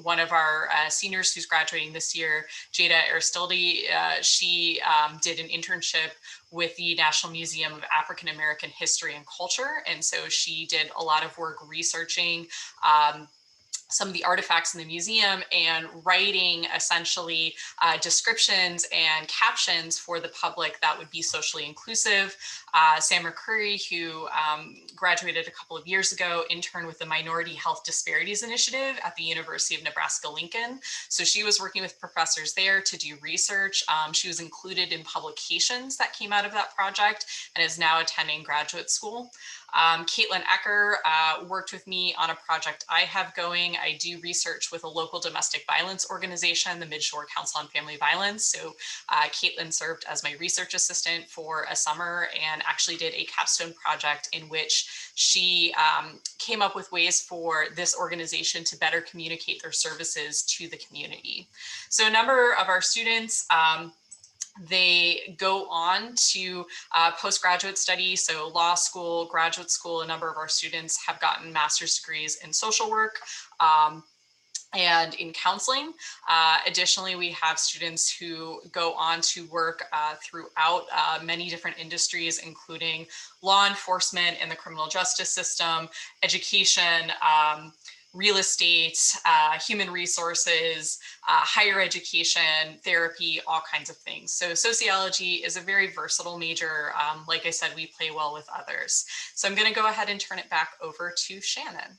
one of our seniors who's graduating this year, Jada Aristilde, she did an internship with the National Museum of African American History and Culture. And so she did a lot of work researching some of the artifacts in the museum and writing essentially descriptions and captions for the public that would be socially inclusive. Sam McCurry, who graduated a couple of years ago, interned with the Minority Health Disparities Initiative at the University of Nebraska-Lincoln. So she was working with professors there to do research. She was included in publications that came out of that project and is now attending graduate school. Caitlin Ecker worked with me on a project I have going. I do research with a local domestic violence organization, the Midshore Council on Family Violence. So Caitlin served as my research assistant for a summer and actually did a capstone project in which she came up with ways for this organization to better communicate their services to the community. So a number of our students They go on to postgraduate study, so law school, graduate school. A number of our students have gotten master's degrees in social work and in counseling. Additionally, we have students who go on to work throughout many different industries, including law enforcement and the criminal justice system, education, real estate, human resources, higher education, therapy, all kinds of things. So sociology is a very versatile major. Like I said, we play well with others. So I'm going to go ahead and turn it back over to Shannon.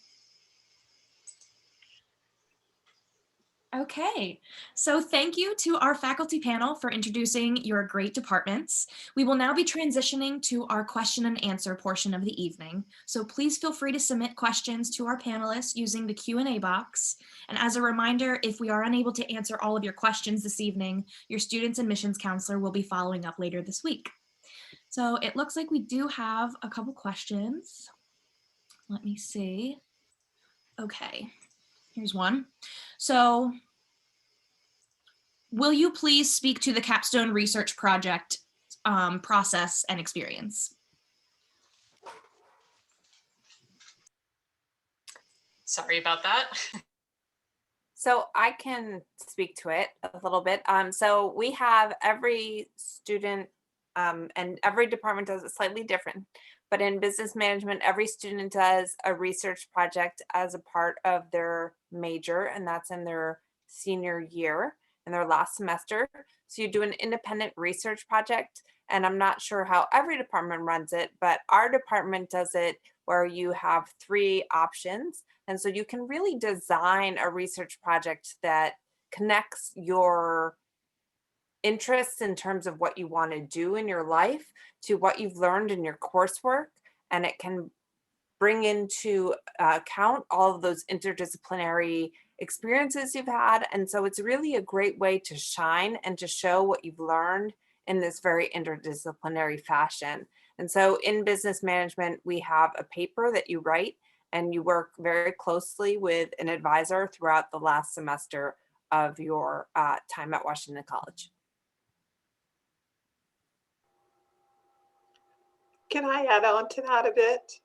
Okay, so thank you to our faculty panel for introducing your great departments. We will now be transitioning to our question and answer portion of the evening. So please feel free to submit questions to our panelists using the Q&A box. And as a reminder, if we are unable to answer all of your questions this evening, your student's admissions counselor will be following up later this week. So it looks like we do have a couple questions. Let me see. Okay, here's one. So, will you please speak to the capstone research project process and experience? Sorry about that. So I can speak to it a little bit. So we have every student and every department does it slightly different. But in business management, every student does a research project as a part of their major, and that's in their senior year, in their last semester. So you do an independent research project, and I'm not sure how every department runs it, but our department does it where you have 3 options. And so you can really design a research project that connects your interests in terms of what you want to do in your life to what you've learned in your coursework, and it can bring into account all of those interdisciplinary experiences you've had. And so it's really a great way to shine and to show what you've learned in this very interdisciplinary fashion. And so in business management, we have a paper that you write, and you work very closely with an advisor throughout the last semester of your time at Washington College. Can I add on to that a bit?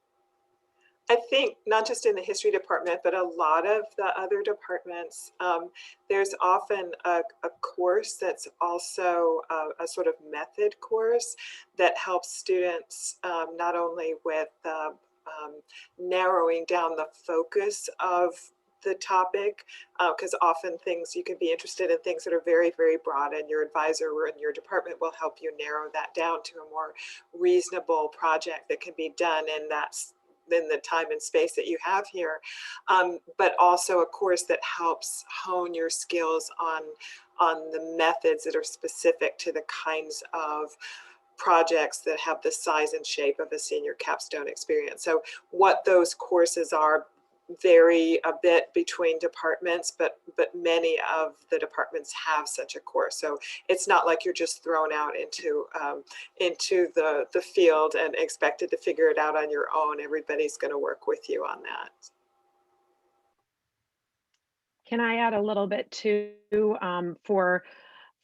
I think not just in the history department, but a lot of the other departments, there's often a course that's also a sort of method course that helps students not only with narrowing down the focus of the topic, because often things you can be interested in things that are very, very broad, and your advisor or in your department will help you narrow that down to a more reasonable project that can be done in the time and space that you have here, but also a course that helps hone your skills on the methods that are specific to the kinds of projects that have the size and shape of a senior capstone experience. So what those courses are vary a bit between departments, but many of the departments have such a course. So it's not like you're just thrown out into the field and expected to figure it out on your own. Everybody's going to work with you on that. Can I add a little bit too for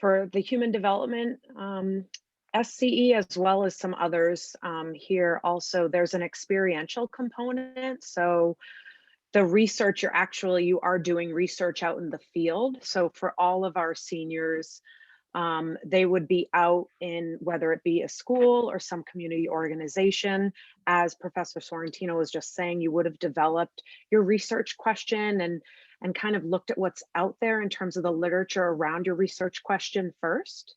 the human development SCE, as well as some others here also, there's an experiential component. So the research, you are doing research out in the field. So for all of our seniors, they would be out in, whether it be a school or some community organization. As Professor Sorrentino was just saying, you would have developed your research question and kind of looked at what's out there in terms of the literature around your research question first,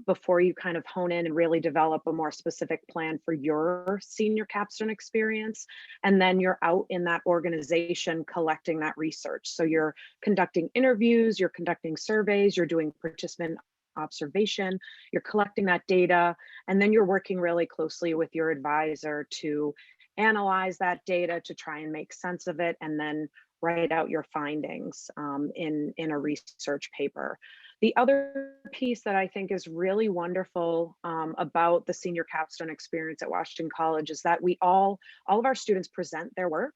before you kind of hone in and really develop a more specific plan for your senior capstone experience. And then you're out in that organization collecting that research. So you're conducting interviews, you're conducting surveys, you're doing participant observation, you're collecting that data, and then you're working really closely with your advisor to analyze that data, to try and make sense of it, and then write out your findings in a research paper. The other piece that I think is really wonderful about the senior capstone experience at Washington College is that all of our students present their work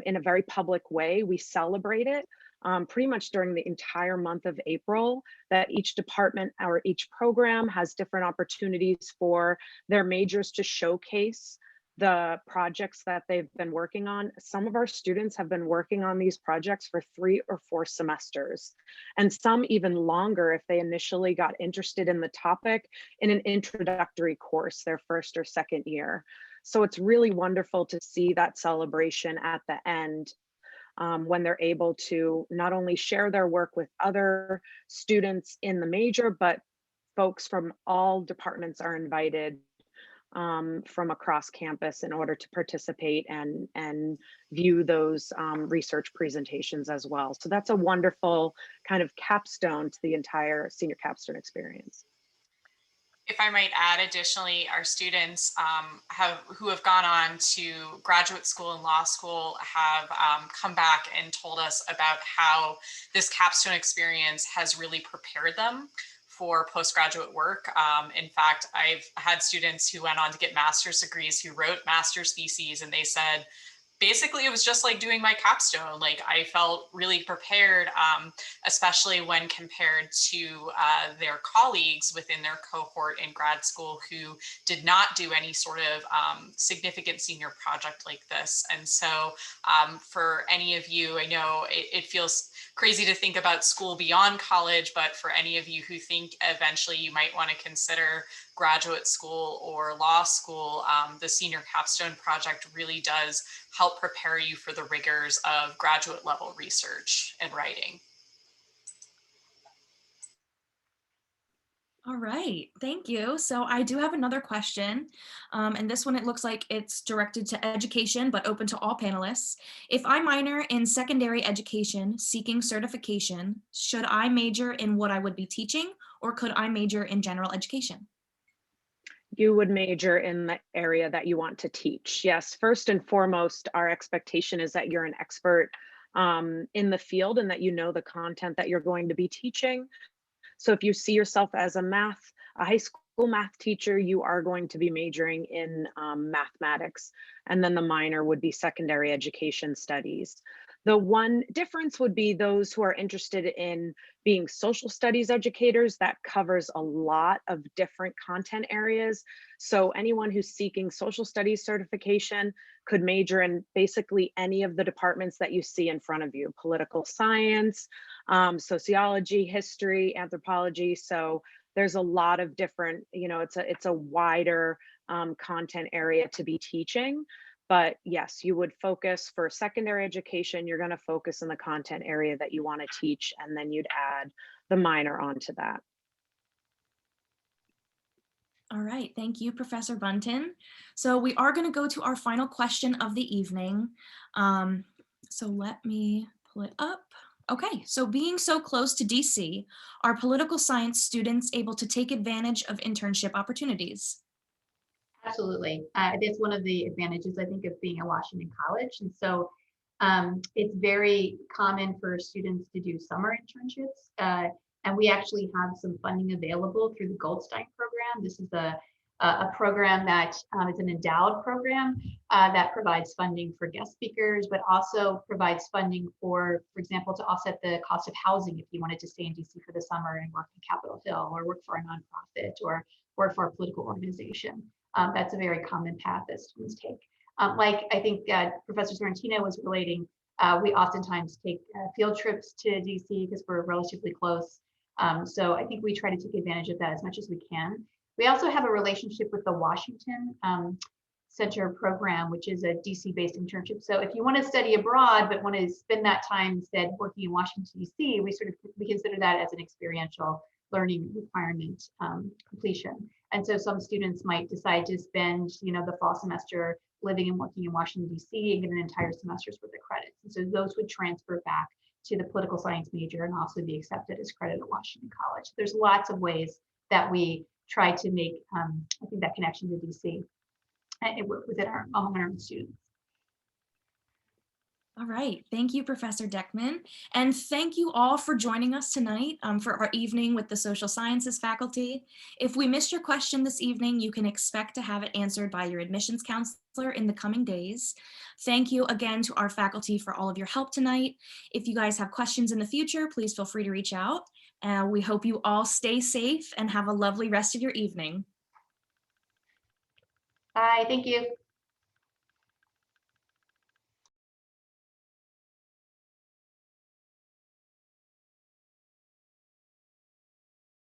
in a very public way. We celebrate it. pretty much during the entire month of April, that each department or each program has different opportunities for their majors to showcase the projects that they've been working on. Some of our students have been working on these projects for 3 or 4 semesters, and some even longer if they initially got interested in the topic in an introductory course, their first or second year. So it's really wonderful to see that celebration at the end when they're able to not only share their work with other students in the major, but folks from all departments are invited from across campus in order to participate and view those research presentations as well. So that's a wonderful kind of capstone to the entire senior capstone experience. If I might add, additionally, our students who have gone on to graduate school and law school have come back and told us about how this capstone experience has really prepared them for postgraduate work. In fact, I've had students who went on to get master's degrees who wrote master's theses, and they said, basically, it was just like doing my capstone. Like, I felt really prepared, especially when compared to their colleagues within their cohort in grad school who did not do any sort of significant senior project like this. And so for any of you, I know it feels crazy to think about school beyond college, but for any of you who think eventually you might want to consider graduate school or law school, the Senior Capstone Project really does help prepare you for the rigors of graduate level research and writing. All right, thank you. So I do have another question, and this one, it looks like it's directed to education, but open to all panelists. If I minor in secondary education seeking certification, should I major in what I would be teaching, or could I major in general education? You would major in the area that you want to teach. Yes, first and foremost, our expectation is that you're an expert in the field and that you know the content that you're going to be teaching. So if you see yourself as a high school math teacher, you are going to be majoring in mathematics, and then the minor would be secondary education studies. The one difference would be those who are interested in being social studies educators. That covers a lot of different content areas. So anyone who's seeking social studies certification could major in basically any of the departments that you see in front of you: political science, sociology, history, anthropology. So there's a lot of different, it's a wider content area to be teaching. But yes, you would focus for secondary education, you're going to focus in the content area that you want to teach, and then you'd add the minor onto that. All right, thank you, Professor Bunton. So we are going to go to our final question of the evening. So let me pull it up. Okay, so being so close to DC, are political science students able to take advantage of internship opportunities? Absolutely. That's one of the advantages, I think, of being at Washington College. And so it's very common for students to do summer internships. And we actually have some funding available through the Goldstein program. This is a program that is an endowed program that provides funding for guest speakers, but also provides funding for example, to offset the cost of housing if you wanted to stay in DC for the summer and work in Capitol Hill, or work for a nonprofit, or work for a political organization. That's a very common path that students take. Like I think Professor Sorrentino was relating, we oftentimes take field trips to DC because we're relatively close. So I think we try to take advantage of that as much as we can. We also have a relationship with the Washington Center program, which is a DC-based internship. So if you want to study abroad but want to spend that time instead working in Washington, DC, we consider that as an experiential learning requirement completion. And so some students might decide to spend, the fall semester living and working in Washington, DC, and get an entire semester's worth of credits. And so those would transfer back to the political science major and also be accepted as credit at Washington College. There's lots of ways that we try to make, I think, that connection to DC within our students. All right, thank you, Professor Deckman. And thank you all for joining us tonight for our evening with the social sciences faculty. If we missed your question this evening, you can expect to have it answered by your admissions counselor in the coming days. Thank you again to our faculty for all of your help tonight. If you guys have questions in the future, please feel free to reach out. We hope you all stay safe and have a lovely rest of your evening. Bye, thank you.